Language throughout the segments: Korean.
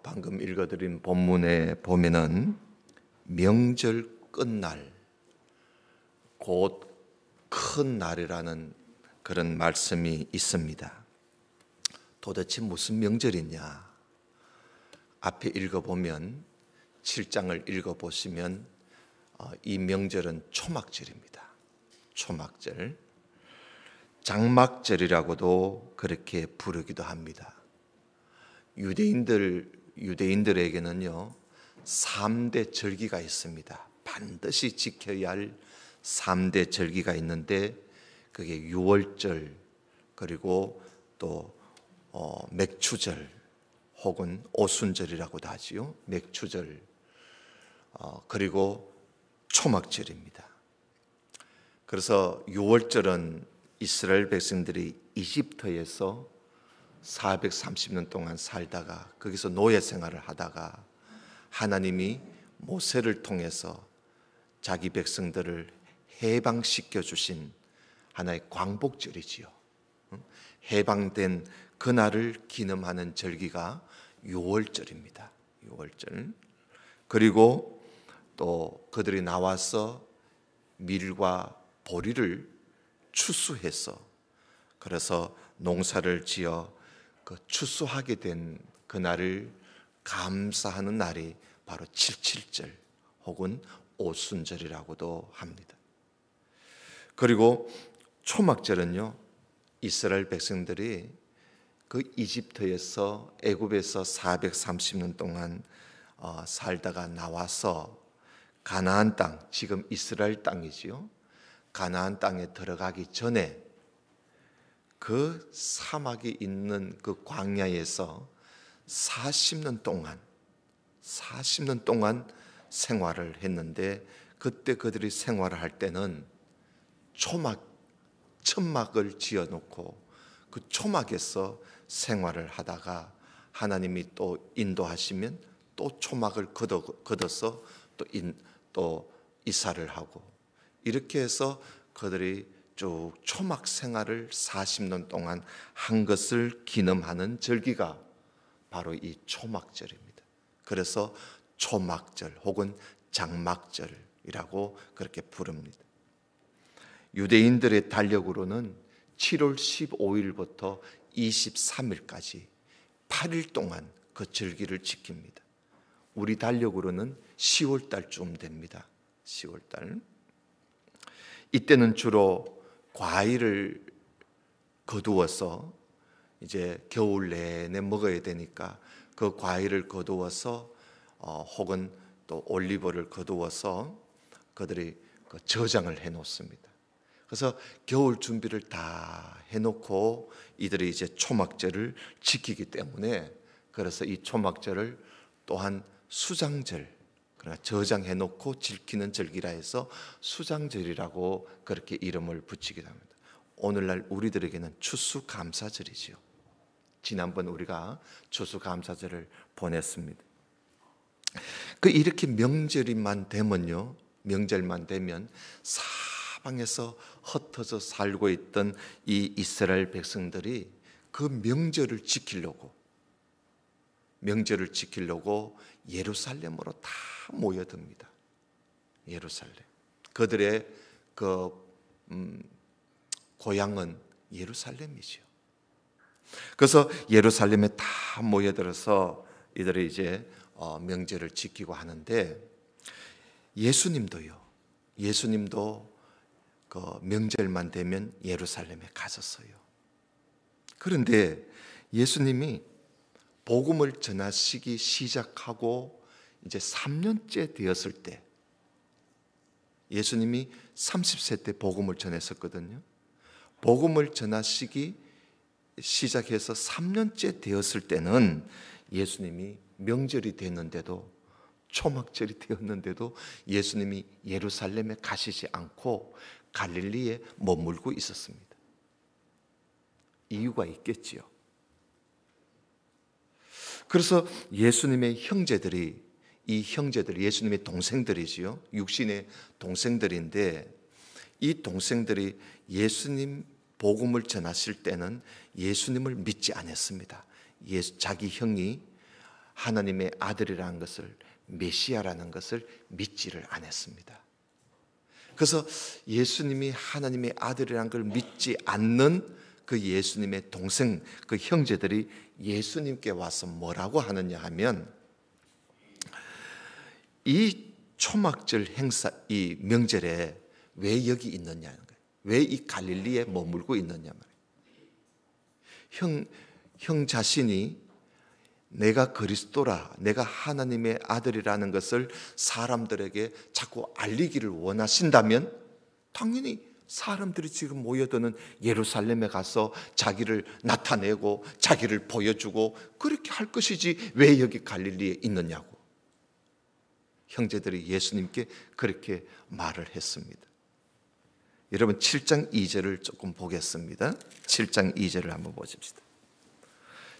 방금 읽어드린 본문에 보면은 명절 끝날 곧 큰 날이라는 그런 말씀이 있습니다. 도대체 무슨 명절이냐? 앞에 읽어보면 7장을 읽어보시면 이 명절은 초막절입니다. 초막절, 장막절이라고도 그렇게 부르기도 합니다. 유대인들에게는요 3대 절기가 있습니다. 반드시 지켜야 할 3대 절기가 있는데 그게 유월절, 그리고 또 맥추절 혹은 오순절이라고도 하지요. 맥추절, 그리고 초막절입니다. 그래서 유월절은 이스라엘 백성들이 이집트에서 430년 동안 살다가 거기서 노예 생활을 하다가 하나님이 모세를 통해서 자기 백성들을 해방시켜 주신 하나의 광복절이지요. 해방된 그날을 기념하는 절기가 유월절입니다. 유월절. 그리고 또 그들이 나와서 밀과 보리를 추수해서, 그래서 농사를 지어 그 추수하게 된 그날을 감사하는 날이 바로 칠칠절 혹은 오순절이라고도 합니다. 그리고 초막절은요, 이스라엘 백성들이 그 이집트에서, 애굽에서 430년 동안 살다가 나와서 가나안 땅, 지금 이스라엘 땅이지요. 가나안 땅에 들어가기 전에 그 사막이 있는 그 광야에서 40년 동안 생활을 했는데, 그때 그들이 생활을 할 때는 천막을 지어놓고 그 초막에서 생활을 하다가 하나님이 또 인도하시면 또 초막을 걷어서 또 이사를 하고, 이렇게 해서 그들이 쭉 초막 생활을 40년 동안 한 것을 기념하는 절기가 바로 이 초막절입니다. 그래서 초막절 혹은 장막절이라고 그렇게 부릅니다. 유대인들의 달력으로는 7월 15일부터 23일까지 8일 동안 그 절기를 지킵니다. 우리 달력으로는 10월 달쯤 됩니다. 10월 달. 이때는 주로 과일을 거두어서, 이제 겨울 내내 먹어야 되니까 그 과일을 거두어서 혹은 또 올리브를 거두어서 그들이 저장을 해 놓습니다. 그래서 겨울 준비를 다 해놓고 이들이 이제 초막절을 지키기 때문에, 그래서 이 초막절을 또한 수장절, 그러나 저장해 놓고 지키는 절기라 해서 수장절이라고 그렇게 이름을 붙이기도 합니다. 오늘날 우리들에게는 추수감사절이지요. 지난번 우리가 추수감사절을 보냈습니다. 이렇게 명절만 되면 사방에서 흩어져 살고 있던 이 이스라엘 백성들이 그 명절을 지키려고 예루살렘으로 다 모여듭니다. 예루살렘. 그들의 고향은 예루살렘이죠. 그래서 예루살렘에 다 모여들어서 이들이 이제 명절을 지키고 하는데, 예수님도 그 명절만 되면 예루살렘에 가셨어요. 그런데 예수님이 복음을 전하시기 시작하고 이제 3년째 되었을 때, 예수님이 30세 때 복음을 전했었거든요. 복음을 전하시기 시작해서 3년째 되었을 때는 예수님이 명절이 됐는데도, 초막절이 되었는데도 예수님이 예루살렘에 가시지 않고 갈릴리에 머물고 있었습니다. 이유가 있겠지요. 그래서 예수님의 형제들이, 예수님의 동생들이지요. 육신의 동생들인데, 이 동생들이 예수님 복음을 전하실 때는 예수님을 믿지 않았습니다. 자기 형이 하나님의 아들이라는 것을, 메시아라는 것을 믿지를 않았습니다. 그래서 예수님이 하나님의 아들이라는 걸 믿지 않는 그 예수님의 동생, 그 형제들이 예수님께 와서 뭐라고 하느냐 하면, 이 초막절 행사, 이 명절에 왜 여기 있느냐는 거예요. 왜 이 갈릴리에 머물고 있느냐 말이에요. 형 자신이 내가 그리스도라, 내가 하나님의 아들이라는 것을 사람들에게 자꾸 알리기를 원하신다면 당연히 사람들이 지금 모여드는 예루살렘에 가서 자기를 나타내고 자기를 보여주고 그렇게 할 것이지 왜 여기 갈릴리에 있느냐고 형제들이 예수님께 그렇게 말을 했습니다. 여러분 7장 2절을 조금 보겠습니다. 7장 2절을 한번 보십시다.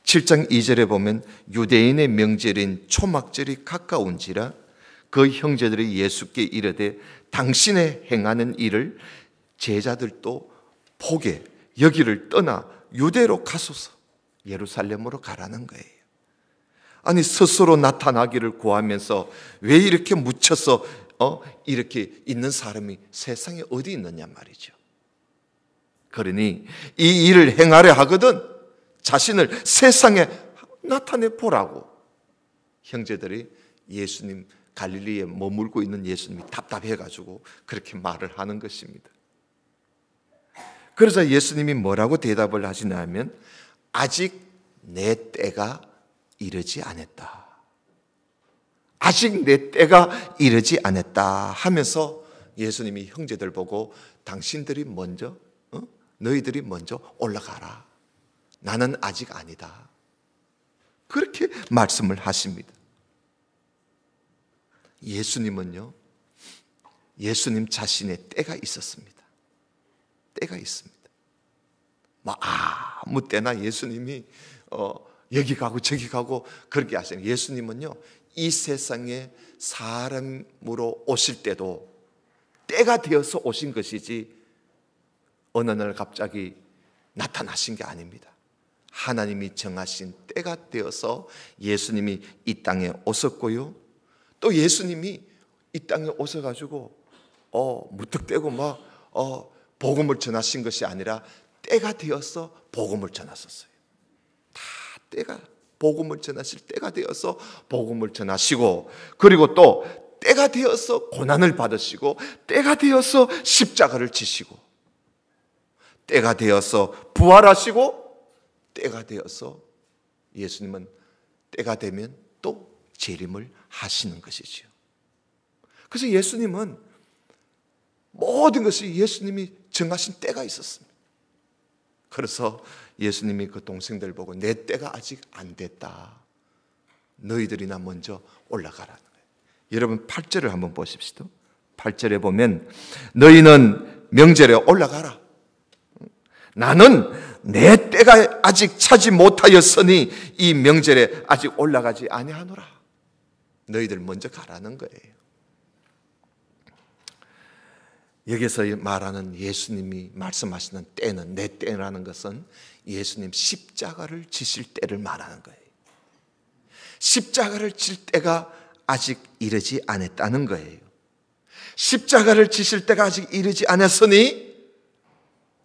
7장 2절에 보면 유대인의 명절인 초막절이 가까운지라 그 형제들이 예수께 이르되 당신의 행하는 일을 제자들도 보게 여기를 떠나 유대로 가소서. 예루살렘으로 가라는 거예요. 아니 스스로 나타나기를 구하면서 왜 이렇게 묻혀서 이렇게 있는 사람이 세상에 어디 있느냐 말이죠. 그러니 이 일을 행하려 하거든 자신을 세상에 나타내 보라고 형제들이 예수님 갈릴리에 머물고 있는 예수님이 답답해가지고 그렇게 말을 하는 것입니다. 그래서 예수님이 뭐라고 대답을 하시냐면 아직 내 때가 이르지 않았다. 아직 내 때가 이르지 않았다 하면서 예수님이 형제들 보고 당신들이 먼저 너희들이 먼저 올라가라. 나는 아직 아니다. 그렇게 말씀을 하십니다. 예수님은요, 예수님 자신의 때가 있었습니다. 때가 있습니다. 아무 때나 예수님이 여기 가고 저기 가고 그렇게 하시는 예수님은요, 이 세상에 사람으로 오실 때도 때가 되어서 오신 것이지 어느 날 갑자기 나타나신 게 아닙니다. 하나님이 정하신 때가 되어서 예수님이 이 땅에 오셨고요. 또 예수님이 이 땅에 오셔가지고 무턱대고 막 복음을 전하신 것이 아니라 때가 되어서 복음을 전하셨어요. 다 때가 복음을 전하실 때가 되어서 복음을 전하시고 그리고 또 때가 되어서 고난을 받으시고 때가 되어서 십자가를 지시고 때가 되어서 부활하시고 때가 되어서 예수님은 때가 되면 또 재림을 하시는 것이지요. 그래서 예수님은 모든 것이 예수님이 정하신 때가 있었습니다. 그래서 예수님이 그 동생들 보고 내 때가 아직 안 됐다. 너희들이나 먼저 올라가라는 거예요. 여러분 8절을 한번 보십시다. 8절에 보면 너희는 명절에 올라가라. 나는 내 때가 아직 차지 못하였으니 이 명절에 아직 올라가지 아니하노라. 너희들 먼저 가라는 거예요. 여기서 말하는 예수님이 말씀하시는 때는 내 때라는 것은 예수님 십자가를 지실 때를 말하는 거예요. 십자가를 질 때가 아직 이르지 않았다는 거예요. 십자가를 지실 때가 아직 이르지 않았으니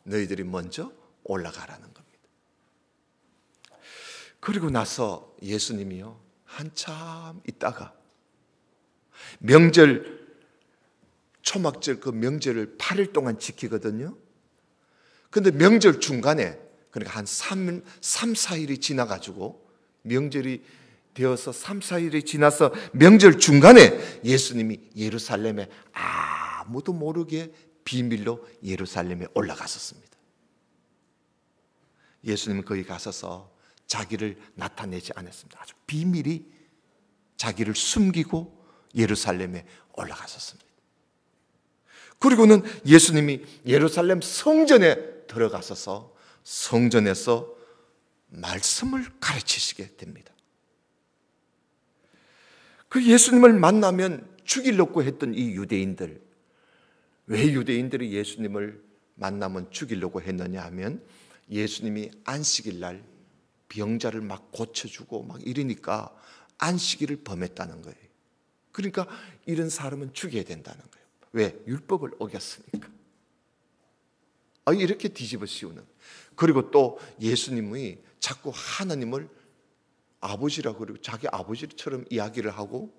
너희들이 먼저 올라가라는 겁니다. 그리고 나서 예수님이요 한참 있다가 명절 초막절 그 명절을 8일 동안 지키거든요. 근데 명절 중간에 그러니까 한 3, 4일이 지나가지고 명절이 되어서 3, 4일이 지나서 명절 중간에 예수님이 예루살렘에 아무도 모르게 비밀로 예루살렘에 올라갔었습니다. 예수님은 거기 가셔서 자기를 나타내지 않았습니다. 아주 비밀히 자기를 숨기고 예루살렘에 올라갔었습니다. 그리고는 예수님이 예루살렘 성전에 들어가셔서 성전에서 말씀을 가르치시게 됩니다. 그 예수님을 만나면 죽이려고 했던 이 유대인들, 왜 유대인들이 예수님을 만나면 죽이려고 했느냐 하면 예수님이 안식일 날 병자를 막 고쳐주고 막 이러니까 안식일을 범했다는 거예요. 그러니까 이런 사람은 죽여야 된다는 거예요. 왜? 율법을 어겼으니까. 이렇게 뒤집어 씌우는. 그리고 또 예수님이 자꾸 하나님을 아버지라고 그러고 자기 아버지처럼 이야기를 하고,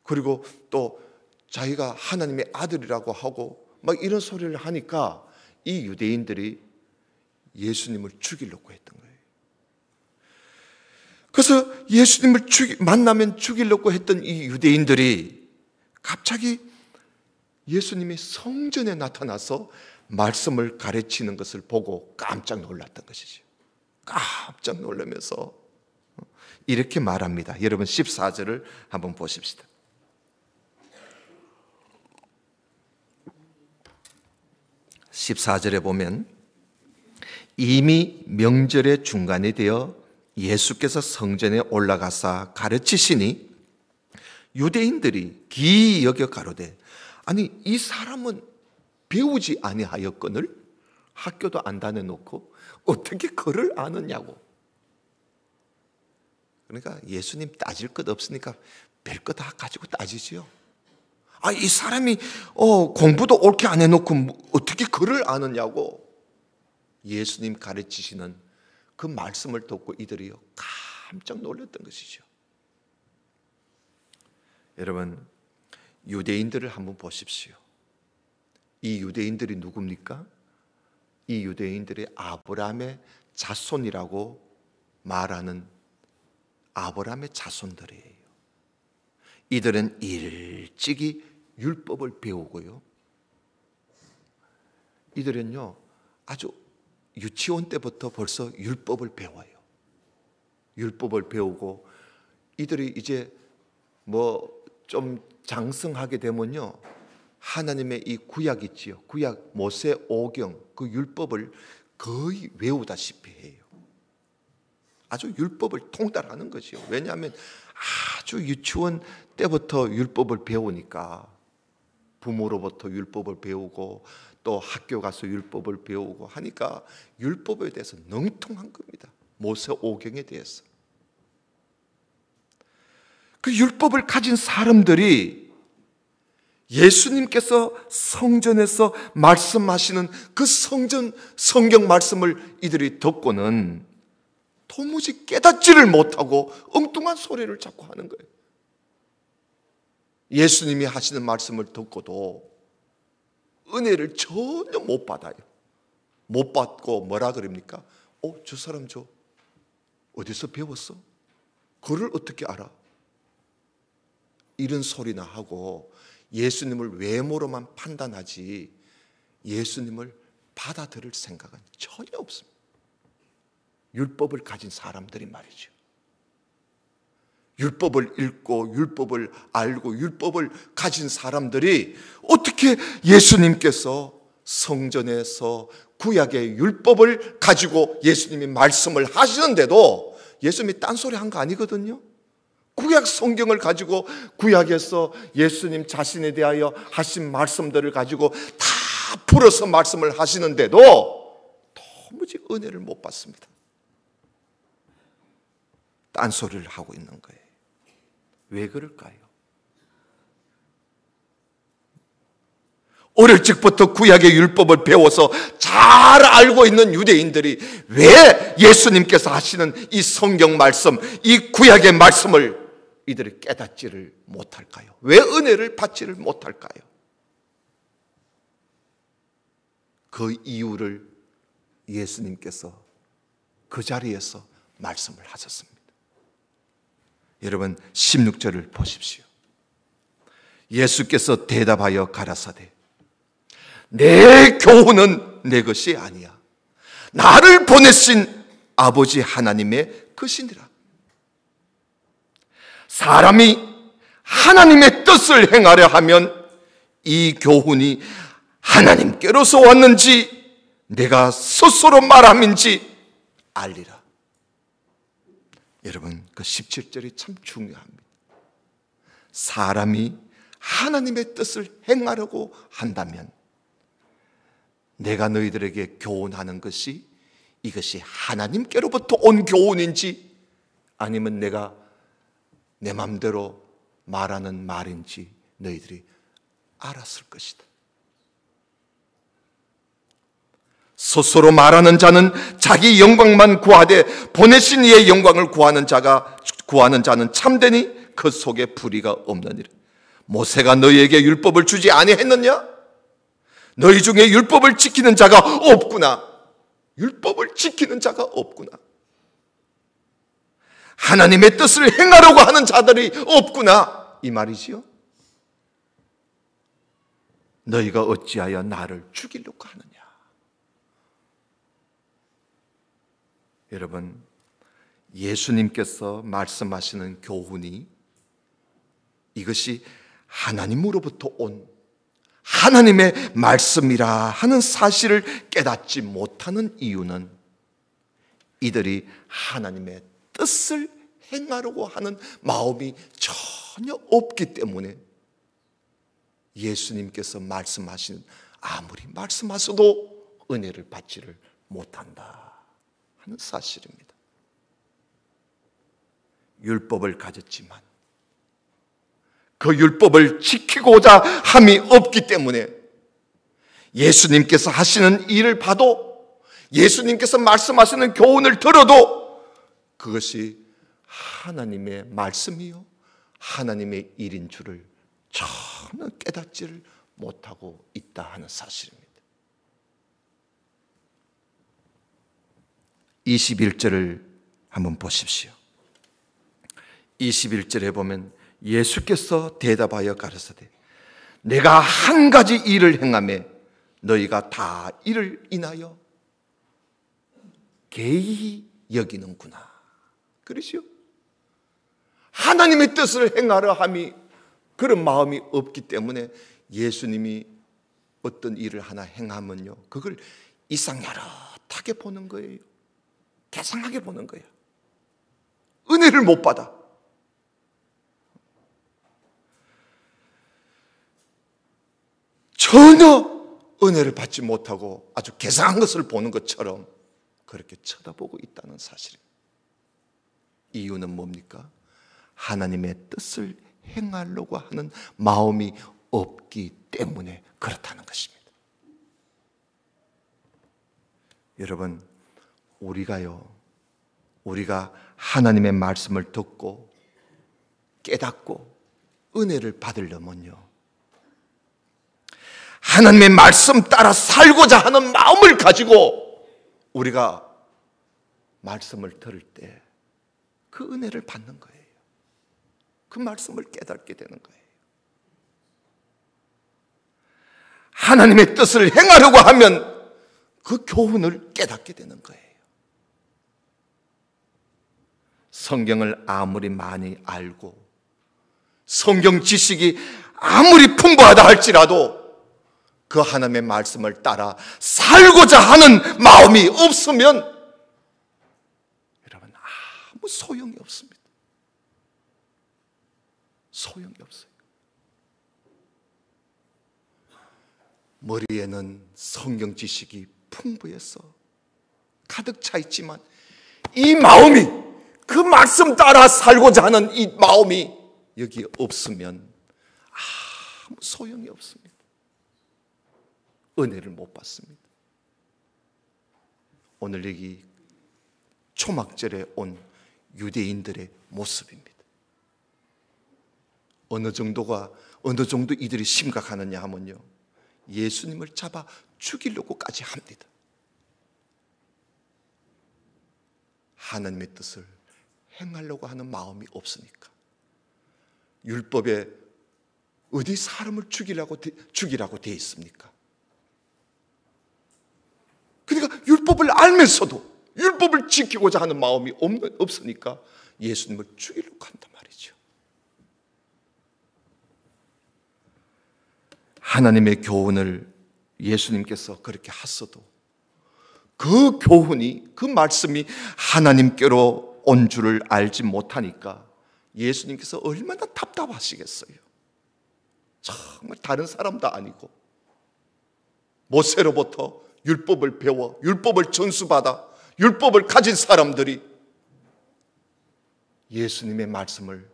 그리고 또 자기가 하나님의 아들이라고 하고 막 이런 소리를 하니까 이 유대인들이 예수님을 죽이려고 했던 거예요. 그래서 예수님을 만나면 죽이려고 했던 이 유대인들이 갑자기 예수님이 성전에 나타나서 말씀을 가르치는 것을 보고 깜짝 놀랐던 것이죠. 깜짝 놀라면서 이렇게 말합니다. 여러분 14절을 한번 보십시다. 14절에 보면 이미 명절의 중간이 되어 예수께서 성전에 올라가사 가르치시니 유대인들이 기이 여겨 가로되, 아니 이 사람은 배우지 아니하였거늘 학교도 안 다녀놓고 어떻게 글을 아느냐고. 그러니까 예수님 따질 것 없으니까 별거 다 가지고 따지지요. 이 사람이 공부도 옳게 안 해놓고 어떻게 글을 아느냐고. 예수님 가르치시는 그 말씀을 듣고 이들이요 깜짝 놀랐던 것이죠. 여러분, 유대인들을 한번 보십시오. 이 유대인들이 누굽니까? 이 유대인들이 아브라함의 자손이라고 말하는 아브라함의 자손들이에요. 이들은 일찍이 율법을 배우고요, 이들은요 아주 유치원 때부터 벌써 율법을 배워요. 율법을 배우고 이들이 이제 뭐 좀 장성하게 되면요 하나님의 이 구약 있지요. 구약 모세 오경 그 율법을 거의 외우다시피 해요. 아주 율법을 통달하는 것이요. 왜냐하면 아주 유치원 때부터 율법을 배우니까 부모로부터 율법을 배우고 또 학교 가서 율법을 배우고 하니까 율법에 대해서 능통한 겁니다. 모세 오경에 대해서. 그 율법을 가진 사람들이 예수님께서 성전에서 말씀하시는 그 성경 말씀을 이들이 듣고는 도무지 깨닫지를 못하고 엉뚱한 소리를 자꾸 하는 거예요. 예수님이 하시는 말씀을 듣고도 은혜를 전혀 못 받아요. 못 받고 뭐라 그럽니까? 저 사람 저 어디서 배웠어? 그를 어떻게 알아? 이런 소리나 하고 예수님을 외모로만 판단하지 예수님을 받아들일 생각은 전혀 없습니다. 율법을 가진 사람들이 말이죠. 율법을 읽고 율법을 알고 율법을 가진 사람들이 어떻게 예수님께서 성전에서 구약의 율법을 가지고 예수님이 말씀을 하시는데도 예수님이 딴소리 한 거 아니거든요. 구약 성경을 가지고 구약에서 예수님 자신에 대하여 하신 말씀들을 가지고 다 풀어서 말씀을 하시는데도 도무지 은혜를 못 받습니다. 딴소리를 하고 있는 거예요. 왜 그럴까요? 어릴 적부터 구약의 율법을 배워서 잘 알고 있는 유대인들이 왜 예수님께서 하시는 이 성경 말씀, 이 구약의 말씀을 이들이 깨닫지를 못할까요? 왜 은혜를 받지를 못할까요? 그 이유를 예수님께서 그 자리에서 말씀을 하셨습니다. 여러분 16절을 보십시오. 예수께서 대답하여 가라사대 내 교훈은 내 것이 아니야 나를 보내신 아버지 하나님의 것이니라. 사람이 하나님의 뜻을 행하려 하면 이 교훈이 하나님께로서 왔는지 내가 스스로 말함인지 알리라. 여러분 그 17절이 참 중요합니다. 사람이 하나님의 뜻을 행하려고 한다면 내가 너희들에게 교훈하는 것이 이것이 하나님께로부터 온 교훈인지 아니면 내가 내 맘대로 말하는 말인지 너희들이 알았을 것이다. 스스로 말하는 자는 자기 영광만 구하되 보내신 이의 영광을 구하는 자는 참되니 그 속에 불의가 없느니라. 모세가 너희에게 율법을 주지 아니했느냐? 너희 중에 율법을 지키는 자가 없구나. 율법을 지키는 자가 없구나. 하나님의 뜻을 행하려고 하는 자들이 없구나, 이 말이지요. 너희가 어찌하여 나를 죽이려고 하느냐. 여러분, 예수님께서 말씀하시는 교훈이 이것이 하나님으로부터 온 하나님의 말씀이라 하는 사실을 깨닫지 못하는 이유는 이들이 하나님의 뜻을 행하려고 하는 마음이 전혀 없기 때문에 예수님께서 말씀하신 아무리 말씀하셔도 은혜를 받지를 못한다 하는 사실입니다. 율법을 가졌지만 그 율법을 지키고자 함이 없기 때문에 예수님께서 하시는 일을 봐도 예수님께서 말씀하시는 교훈을 들어도 그것이 하나님의 말씀이요 하나님의 일인 줄을 전혀 깨닫지를 못하고 있다 하는 사실입니다. 21절을 한번 보십시오. 21절에 보면 예수께서 대답하여 가라사대 내가 한 가지 일을 행하매 너희가 다 이를 인하여 개의 여기는구나. 그러시오? 하나님의 뜻을 행하려 함이 그런 마음이 없기 때문에 예수님이 어떤 일을 하나 행하면요 그걸 이상야릇하게 보는 거예요. 개상하게 보는 거예요. 은혜를 못 받아. 전혀 은혜를 받지 못하고 아주 개상한 것을 보는 것처럼 그렇게 쳐다보고 있다는 사실입니다. 이유는 뭡니까? 하나님의 뜻을 행하려고 하는 마음이 없기 때문에 그렇다는 것입니다. 여러분, 우리가 하나님의 말씀을 듣고 깨닫고 은혜를 받으려면요 하나님의 말씀 따라 살고자 하는 마음을 가지고 우리가 말씀을 들을 때 그 은혜를 받는 거예요. 그 말씀을 깨닫게 되는 거예요. 하나님의 뜻을 행하려고 하면 그 교훈을 깨닫게 되는 거예요. 성경을 아무리 많이 알고 성경 지식이 아무리 풍부하다 할지라도 그 하나님의 말씀을 따라 살고자 하는 마음이 없으면 여러분 아무 소용이 없습니다. 소용이 없어요. 머리에는 성경 지식이 풍부해서 가득 차 있지만 이 마음이 그 말씀 따라 살고자 하는 이 마음이 여기 없으면 아무 소용이 없습니다. 은혜를 못 받습니다. 오늘 여기 초막절에 온 유대인들의 모습입니다. 어느 정도 이들이 심각하느냐 하면요 예수님을 잡아 죽이려고까지 합니다. 하나님의 뜻을 행하려고 하는 마음이 없으니까. 율법에 어디 사람을 죽이라고 돼 있습니까? 그러니까 율법을 알면서도 율법을 지키고자 하는 마음이 없으니까 예수님을 죽이려고 한단 말이죠. 하나님의 교훈을 예수님께서 그렇게 하셔도 그 교훈이, 그 말씀이 하나님께로 온 줄을 알지 못하니까 예수님께서 얼마나 답답하시겠어요. 정말 다른 사람도 아니고 모세로부터 율법을 배워 율법을 전수받아 율법을 가진 사람들이 예수님의 말씀을,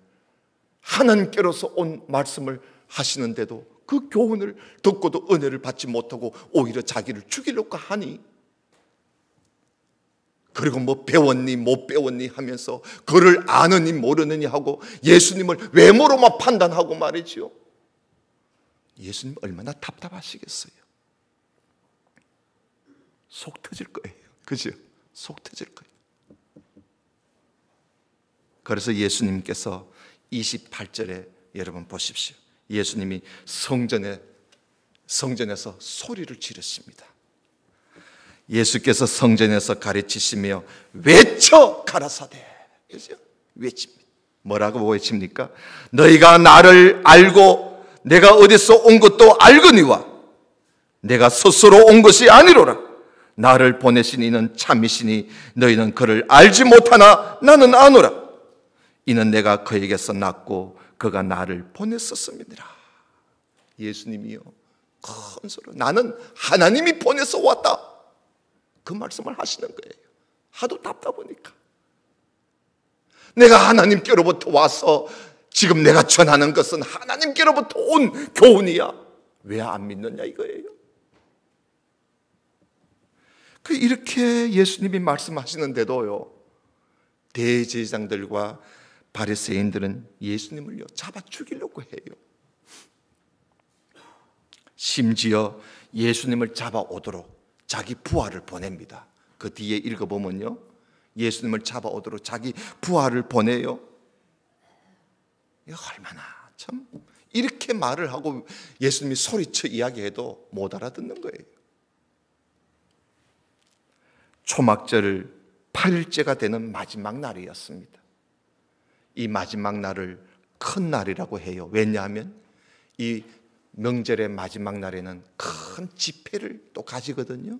하나님께로서 온 말씀을 하시는데도 그 교훈을 듣고도 은혜를 받지 못하고 오히려 자기를 죽이려고 하니, 그리고 뭐 배웠니 못 배웠니 하면서 그를 아느니 모르느니 하고 예수님을 외모로만 판단하고 말이지요. 예수님 얼마나 답답하시겠어요. 속 터질 거예요. 그죠? 속 터질 거예요. 그래서 예수님께서 28절에 여러분 보십시오. 예수님이 성전에서 소리를 지르십니다. 예수께서 성전에서 가르치시며 외쳐 가라사대. 그죠? 외칩니다. 뭐라고 외칩니까? 너희가 나를 알고 내가 어디서 온 것도 알거니와 내가 스스로 온 것이 아니로라. 나를 보내신 이는 참이시니 너희는 그를 알지 못하나 나는 아노라. 이는 내가 그에게서 났고 그가 나를 보냈었음이니라. 예수님이요, 큰 소리로 나는 하나님이 보내서 왔다, 그 말씀을 하시는 거예요. 하도 답답하니까. 내가 하나님께로부터 와서 지금 내가 전하는 것은 하나님께로부터 온 교훈이야. 왜 안 믿느냐 이거예요. 이렇게 예수님이 말씀하시는데도요, 대제사장들과 바리새인들은 예수님을요 잡아 죽이려고 해요. 심지어 예수님을 잡아오도록 자기 부하를 보냅니다. 그 뒤에 읽어보면요, 예수님을 잡아오도록 자기 부하를 보내요. 얼마나 참, 이렇게 말을 하고 예수님이 소리쳐 이야기해도 못 알아듣는 거예요. 초막절 8일째가 되는 마지막 날이었습니다. 이 마지막 날을 큰 날이라고 해요. 왜냐하면 이 명절의 마지막 날에는 큰 집회를 또 가지거든요.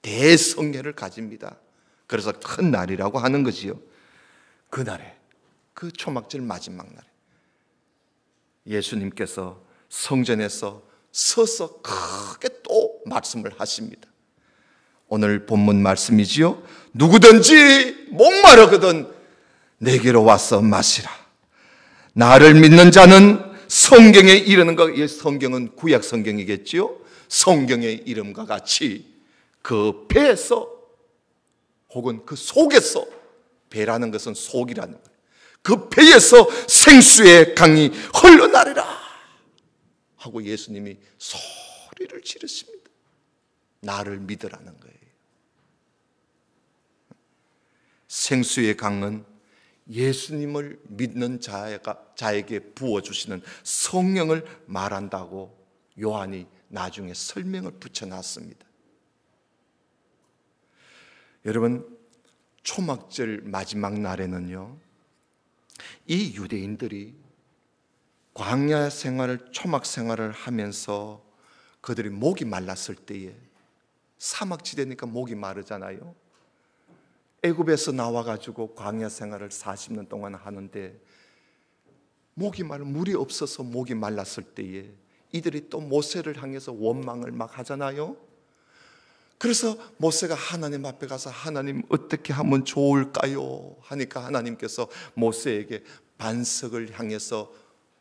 대성회를 가집니다. 그래서 큰 날이라고 하는 거지요. 그날에, 그 초막절 마지막 날에 예수님께서 성전에서 서서 크게 또 말씀을 하십니다. 오늘 본문 말씀이지요. 누구든지 목마르거든 내게로 와서 마시라. 나를 믿는 자는 성경에 이르는 것, 이 성경은 구약 성경이겠지요. 성경의 이름과 같이 그 배에서 혹은 그 속에서, 배라는 것은 속이라는 거예요, 그 배에서 생수의 강이 흘러나리라 하고 예수님이 소리를 지르십니다. 나를 믿으라는 거예요. 생수의 강은 예수님을 믿는 자에게 부어주시는 성령을 말한다고 요한이 나중에 설명을 붙여놨습니다. 여러분, 초막절 마지막 날에는요, 이 유대인들이 광야 생활을, 초막 생활을 하면서 그들이 목이 말랐을 때에, 사막지대니까 목이 마르잖아요. 애굽에서 나와가지고 광야 생활을 40년 동안 하는데 목이 물이 없어서 목이 말랐을 때에 이들이 또 모세를 향해서 원망을 막 하잖아요. 그래서 모세가 하나님 앞에 가서 하나님 어떻게 하면 좋을까요? 하니까 하나님께서 모세에게 반석을 향해서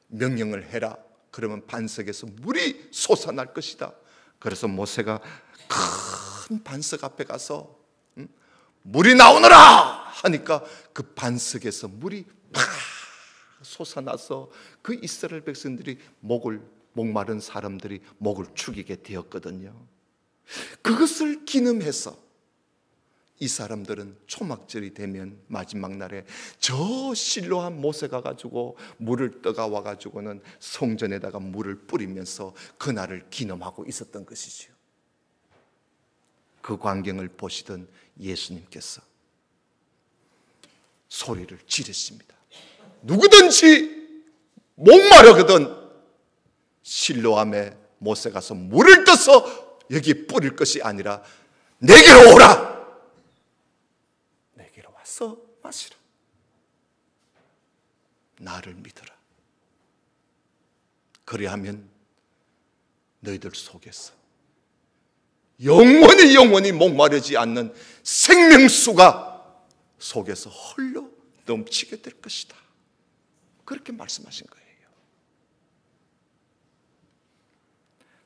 명령을 해라. 그러면 반석에서 물이 솟아날 것이다. 그래서 모세가 큰 반석 앞에 가서 물이 나오너라 하니까 그 반석에서 물이 팍 솟아나서 그 이스라엘 백성들이 목마른 사람들이 목을 축이게 되었거든요. 그것을 기념해서 이 사람들은 초막절이 되면 마지막 날에 저 실로암 모세가 가지고 물을 떠가와 가지고는 성전에다가 물을 뿌리면서 그날을 기념하고 있었던 것이지요. 그 광경을 보시던 예수님께서 소리를 지르십니다. 누구든지 목마르거든 실로암에 모세 가서 물을 떠서 여기 뿌릴 것이 아니라 내게로 오라. 내게로 와서 마시라. 나를 믿어라. 그리하면 너희들 속에서 영원히 목마르지 않는 생명수가 속에서 흘러 넘치게 될 것이다. 그렇게 말씀하신 거예요.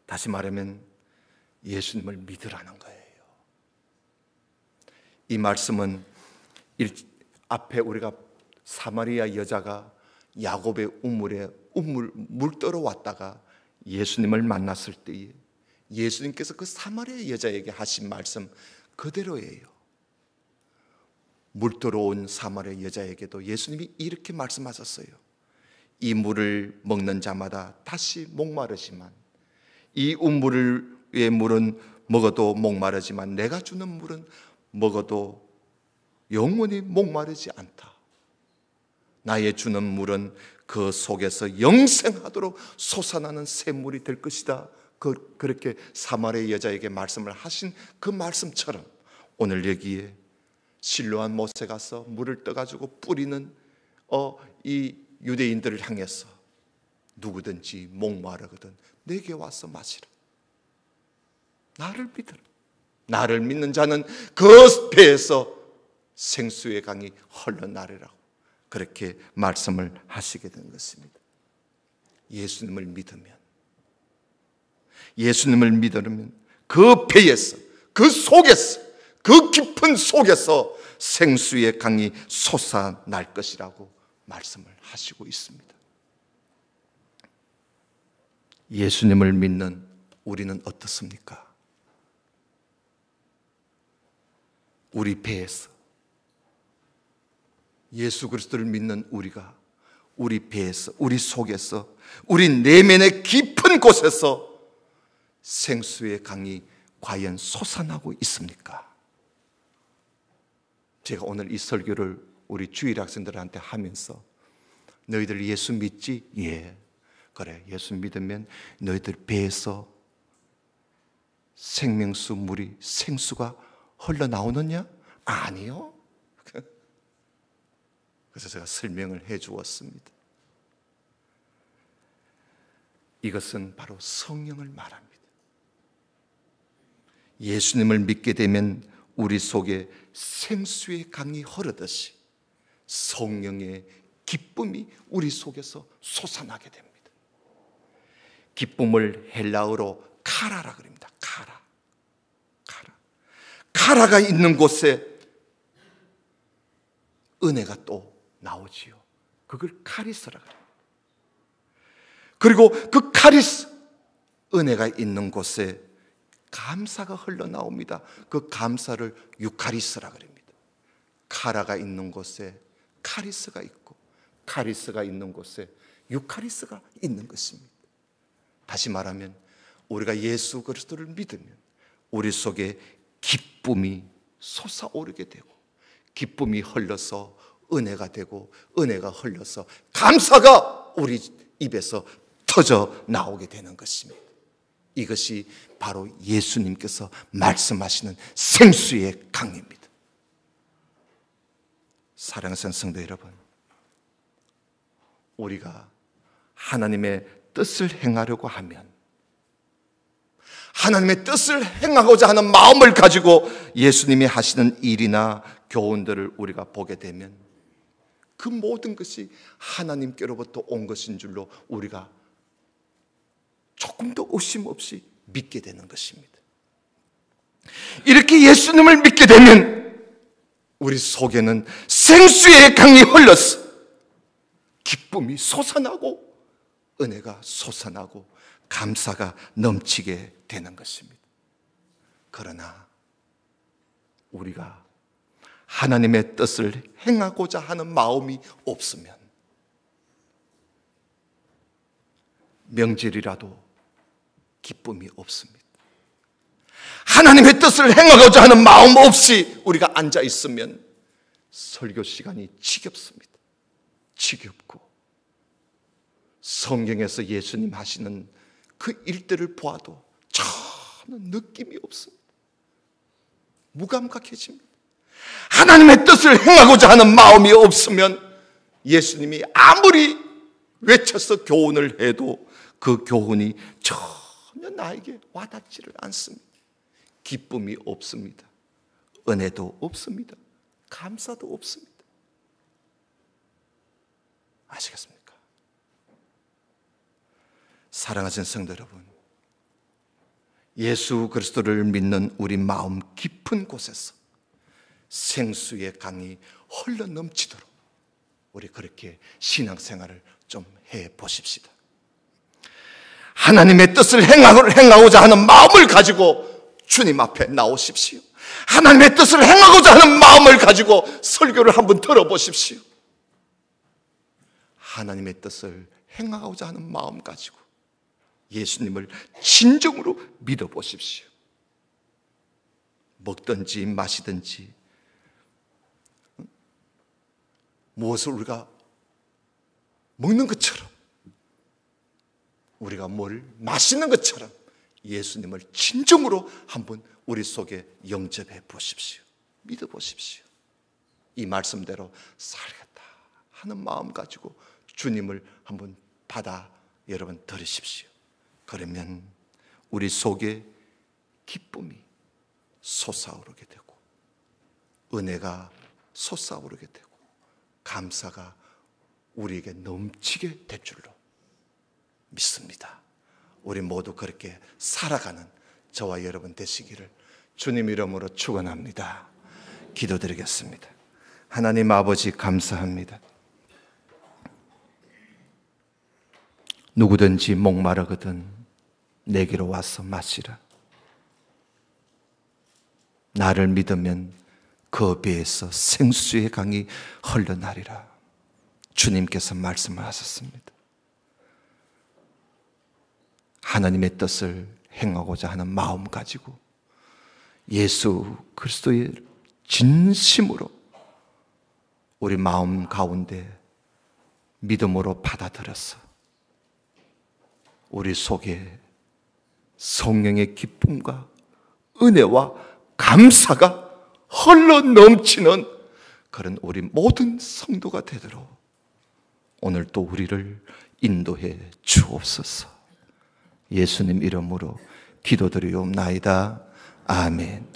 다시 말하면 예수님을 믿으라는 거예요. 이 말씀은 앞에 우리가 사마리아 여자가 야곱의 우물에 물 떠러 왔다가 예수님을 만났을 때에 예수님께서 그 사마리아 여자에게 하신 말씀 그대로예요. 물 떠러 온 사마리아 여자에게도 예수님이 이렇게 말씀하셨어요. 이 물을 먹는 자마다 다시 목마르지만 이 우물의 물은 먹어도 목마르지만 내가 주는 물은 먹어도 영원히 목마르지 않다. 나의 주는 물은 그 속에서 영생하도록 솟아나는 샘물이 될 것이다. 그렇게 사마리아 여자에게 말씀을 하신 그 말씀처럼 오늘 여기에 실로암 못에 가서 물을 떠가지고 뿌리는 이 유대인들을 향해서 누구든지 목마르거든 내게 와서 마시라. 나를 믿으라. 나를 믿는 자는 그 배에서 생수의 강이 흘러나리라고 그렇게 말씀을 하시게 된 것입니다. 예수님을 믿으면 그 배에서, 그 속에서, 그 깊은 속에서 생수의 강이 솟아날 것이라고 말씀을 하시고 있습니다. 예수님을 믿는 우리는 어떻습니까? 우리 배에서 예수 그리스도를 믿는 우리가 우리 배에서, 우리 속에서, 우리 내면의 깊은 곳에서 생수의 강이 과연 솟아나고 있습니까? 제가 오늘 이 설교를 우리 주일 학생들한테 하면서 너희들 예수 믿지? 예. 그래, 예수 믿으면 너희들 배에서 생명수 물이 생수가 흘러나오느냐? 아니요. 그래서 제가 설명을 해 주었습니다. 이것은 바로 성령을 말합니다. 예수님을 믿게 되면 우리 속에 생수의 강이 흐르듯이 성령의 기쁨이 우리 속에서 솟아나게 됩니다. 기쁨을 헬라어로 카라라 그럽니다. 카라가 있는 곳에 은혜가 또 나오지요. 그걸 카리스라 그래요. 그리고 그 카리스, 은혜가 있는 곳에 감사가 흘러나옵니다. 그 감사를 유카리스라 그럽니다. 카라가 있는 곳에 카리스가 있고 카리스가 있는 곳에 유카리스가 있는 것입니다. 다시 말하면 우리가 예수 그리스도를 믿으면 우리 속에 기쁨이 솟아오르게 되고 기쁨이 흘러서 은혜가 되고 은혜가 흘러서 감사가 우리 입에서 터져 나오게 되는 것입니다. 이것이 바로 예수님께서 말씀하시는 생수의 강입니다. 사랑하는 성도 여러분, 우리가 하나님의 뜻을 행하려고 하면 하나님의 뜻을 행하고자 하는 마음을 가지고 예수님이 하시는 일이나 교훈들을 우리가 보게 되면 그 모든 것이 하나님께로부터 온 것인 줄로 우리가 조금도 의심 없이 믿게 되는 것입니다. 이렇게 예수님을 믿게 되면 우리 속에는 생수의 강이 흘러서 기쁨이 솟아나고 은혜가 솟아나고 감사가 넘치게 되는 것입니다. 그러나 우리가 하나님의 뜻을 행하고자 하는 마음이 없으면 명절이라도 기쁨이 없습니다. 하나님의 뜻을 행하고자 하는 마음 없이 우리가 앉아 있으면 설교 시간이 지겹습니다. 지겹고 성경에서 예수님 하시는 그 일들을 보아도 전혀 느낌이 없습니다. 무감각해집니다. 하나님의 뜻을 행하고자 하는 마음이 없으면 예수님이 아무리 외쳐서 교훈을 해도 그 교훈이 전혀 나에게 와닿지를 않습니다. 기쁨이 없습니다. 은혜도 없습니다. 감사도 없습니다. 아시겠습니까? 사랑하는 성도 여러분, 예수 그리스도를 믿는 우리 마음 깊은 곳에서 생수의 강이 흘러 넘치도록 우리 그렇게 신앙생활을 좀 해보십시다. 하나님의 뜻을 행하고자 하는 마음을 가지고 주님 앞에 나오십시오. 하나님의 뜻을 행하고자 하는 마음을 가지고 설교를 한번 들어보십시오. 하나님의 뜻을 행하고자 하는 마음 가지고 예수님을 진정으로 믿어보십시오. 먹든지 마시든지 무엇을 우리가 먹는 것처럼, 우리가 뭘 마시는 것처럼 예수님을 진정으로 한번 우리 속에 영접해 보십시오. 믿어 보십시오. 이 말씀대로 살겠다 하는 마음 가지고 주님을 한번 받아 여러분 들으십시오. 그러면 우리 속에 기쁨이 솟아오르게 되고, 은혜가 솟아오르게 되고, 감사가 우리에게 넘치게 될 줄로 믿습니다. 우리 모두 그렇게 살아가는 저와 여러분 되시기를 주님 이름으로 축원합니다. 기도드리겠습니다. 하나님 아버지 감사합니다. 누구든지 목마르거든 내게로 와서 마시라. 나를 믿으면 그 배에서 생수의 강이 흘러나리라. 주님께서 말씀을 하셨습니다. 하나님의 뜻을 행하고자 하는 마음 가지고 예수 그리스도의 진심으로 우리 마음 가운데 믿음으로 받아들여서 우리 속에 성령의 기쁨과 은혜와 감사가 흘러 넘치는 그런 우리 모든 성도가 되도록 오늘 또 우리를 인도해 주옵소서. 예수님 이름으로 기도드리옵나이다. 아멘.